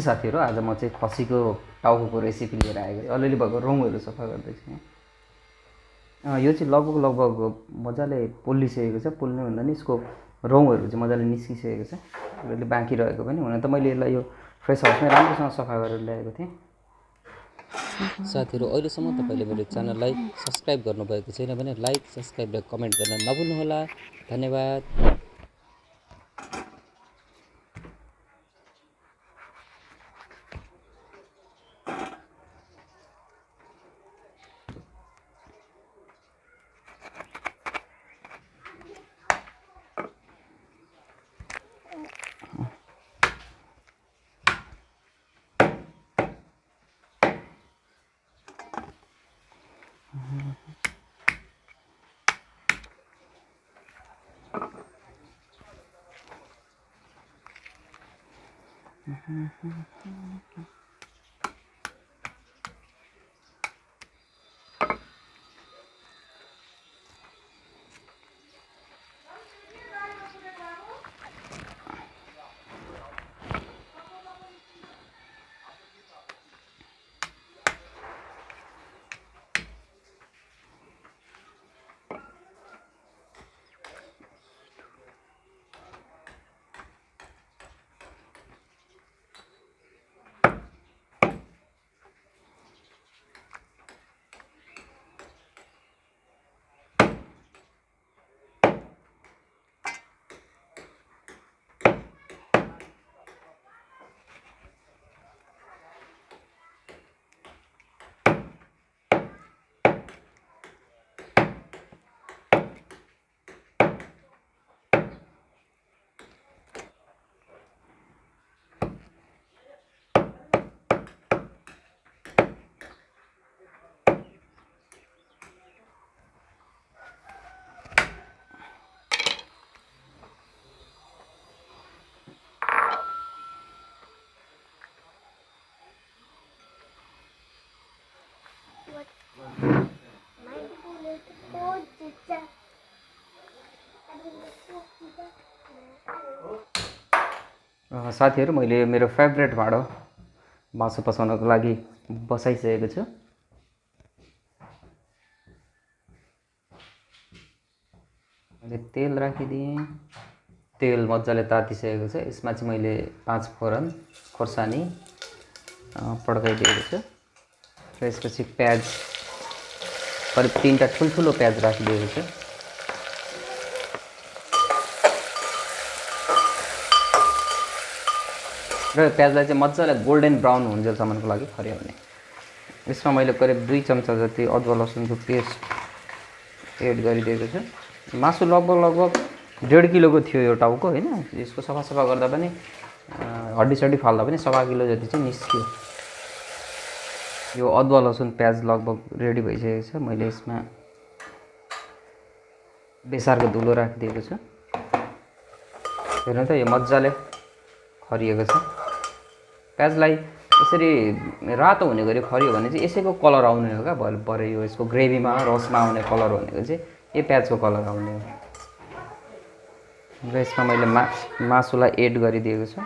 साथीहरु आज म चाहिँ खसीको टाउको रेसिपी लिएर आएको छु। अलिअलि भएको रौँहरू सफा गर्दैछु यहाँ। यो चाहिँ लगभग मजाले पोलिसकेको छ। पोल्ने भन्दा नि यसको रौँहरू चाहिँ मजाले निस्किसकेको छ। अलिअलि बाँकी रहेको पनि हुन त मैले यसलाई यो फ्रेस हाउसमै राम्रोसँग सफा गरेर ल्याएको थिएँ। साथीहरु अहिलेसम्म तपाईले मेरो च्यानललाई सब्स्क्राइब गर्नुभएको छैन भने लाइक, सब्स्क्राइब र कमेन्ट गर्न नभुल्नुहोला। धन्यवाद। साथीहरु मैले मेरो फेभरेट भाँडो मासु पकाउनको लागि बसाइसकेको छु। मैले तेल राखिदिएँ। तेल मजाले तातिसकेको छ। यसमा चाहिँ मैले 5 फोरन खोर्सानी पड्काइदिएको छु। त्यसपछि प्याज करिब 3टा ठुल्ठुलो प्याज राखिदिएको छु। र प्याजलाई चाहिँ मजाले गोल्डन ब्राउन हुन्जेलसम्मको लागि खर्याउने। यसमा मैले करिब 2 चम्चा जति अदुवा लसुनको पेस्ट एड गरिदिएको छु। मासु लगभग 1.5 किलोको थियो यो टाउको हैन। यसको सफा गर्दा पनि हड्डी फाल्दा पनि 1.5 किलो जति चाहिँ निस्क्यो। यो अदुवा लसुन प्याज लगभग रेडी भइसकेको छ। मैले यसमा बेसारको धुलो राखिदिएको छु। हेर्नु त यो मजाले खरिएको छ। प्याजलाई यसरी रातो हुने गरी खरियो भने चाहिँ यसैको कलर आउने हो क्या। भरे यो यसको ग्रेभीमा रसमा आउने कलर भनेको चाहिँ यो प्याजको कलर आउने हो। र यसमा मैले मासुलाई एड गरिदिएको छु।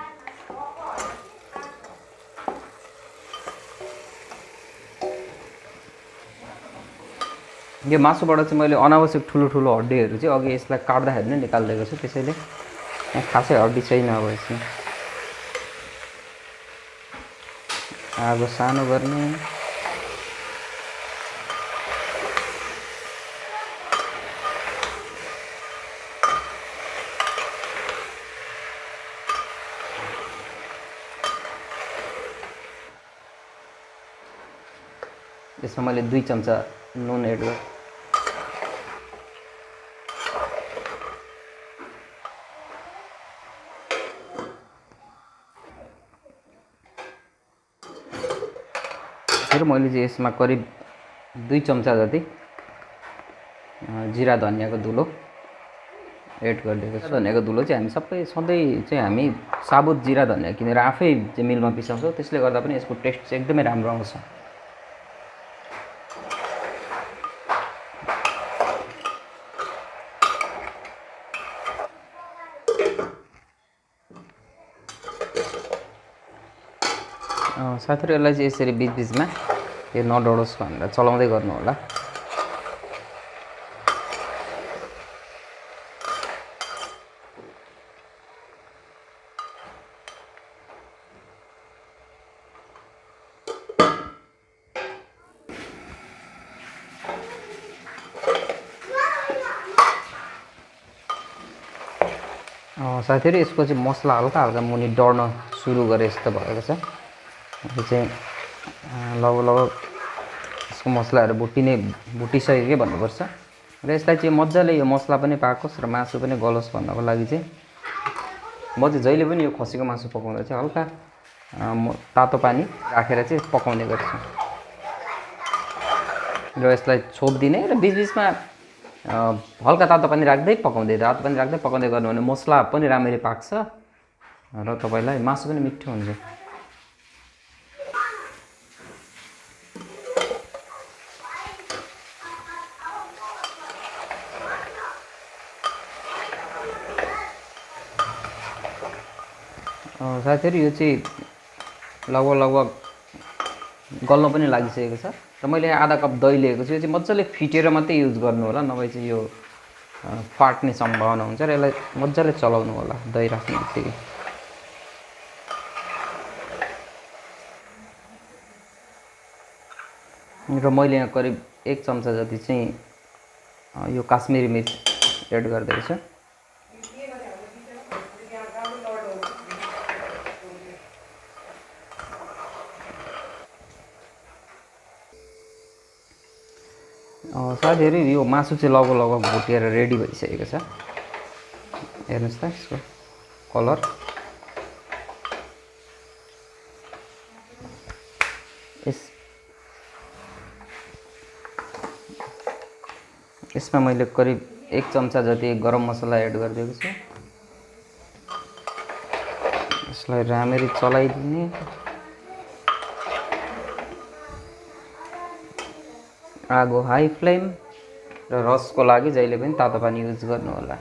यो मासुबाट चाहिँ मैले अनावश्यक ठुलो हड्डीहरू चाहिँ अघि यसलाई काट्दाखेरि नै निकालिदिएको छु। त्यसैले यहाँ खासै हड्डी छैन। अब यसमा आगो सानो गर्ने। यसमा मैले 2 चम्चा नुन एड गरेँ। मैले चाहिँ यसमा करिब 2 चम्चा जति जिरा धनियाको धुलो एड गरिदिएको छु। धनियाको धुलो चाहिँ हामी सधैँ चाहिँ हामी साबुत जिरा धनिया किनेर आफै चाहिँ मिलमा पिसाउँछौँ। त्यसले गर्दा पनि यसको टेस्ट चाहिँ एकदमै राम्रो आउँछ। साथीहरू यसलाई चाहिँ यसरी बिचबिचमा यो नडढोस् भनेर चलाउँदै गर्नु होला। साथीहरू यसको चाहिँ मसला हल्का हल्का मुनि डढ्न सुरु गरे जस्तो भएको छ। यो चाहिँ लगभग यसको मसलाहरू भुटिसक्यो भन्नुपर्छ र यसलाई चाहिँ मजाले यो मसला पनि पाकोस् र मासु पनि गलोस् भन्नको लागि चाहिँ म चाहिँ जहिले पनि यो खसीको मासु पकाउँदा चाहिँ हल्का तातो पानी राखेर चाहिँ पकाउने गर्छु र यसलाई छोप्दिने र बिचबिचमा हल्का तातो पानी राख्दै पकाउँदै गर्नु भने मसला पनि राम्ररी पाक्छ र तपाईलाई मासु पनि मिठो हुन्छ। साथीहरू यो चाहिँ लगभग गल्न पनि लागिसकेको छ र मैले आधा कप दही लिएको छु। यो चाहिँ मजाले फिटेर मात्रै युज गर्नु होला, नभए चाहिँ यो फाट्ने सम्भावना हुन्छ र यसलाई मजाले चलाउनु होला दही राख्ने बित्तिकै। र मैले यहाँ करिब 1 चम्चा जति चाहिँ यो काश्मिरी मिर्च एड गर्दैछु। साथीहरू यो मासु चाहिँ लगभग भुटेर रेडी भइसकेको छ। हेर्नुस् त यसको कलर। यसमा मैले करिब 1 चम्चा जति गरम मसला एड गरिदिएको छु। यसलाई राम्ररी चलाइदिने। आगो हाई फ्लेम र रसको लागि जहिले पनि तातो पानी युज गर्नु होला।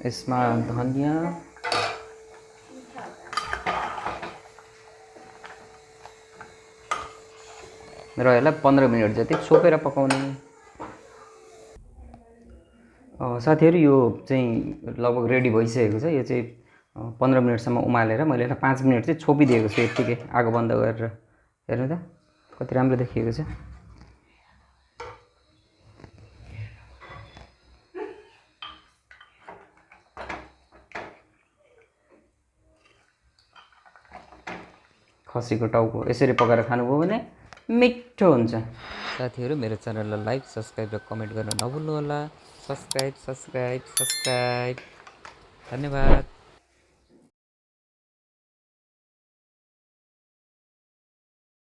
यसमा धनिया र यसलाई 15 मिनट जति छोपेर पकाउने। साथीहरू यो चाहिँ लगभग रेडी भइसकेको छ। यो चाहिँ 15 मिनटसम्म उमालेर मैले यसलाई 5 मिनट चाहिँ छोपिदिएको छु यतिकै आगो बन्द गरेर। हेर्नु त कति राम्रो देखिएको छ। खसीको टाउको यसरी पकाएर खानुभयो भने मिठो हुन्छ। साथीहरू मेरो च्यानललाई लाइक, सब्स्क्राइब र कमेन्ट गर्न नभुल्नु होला। सब्स्क्राइब। धन्यवाद।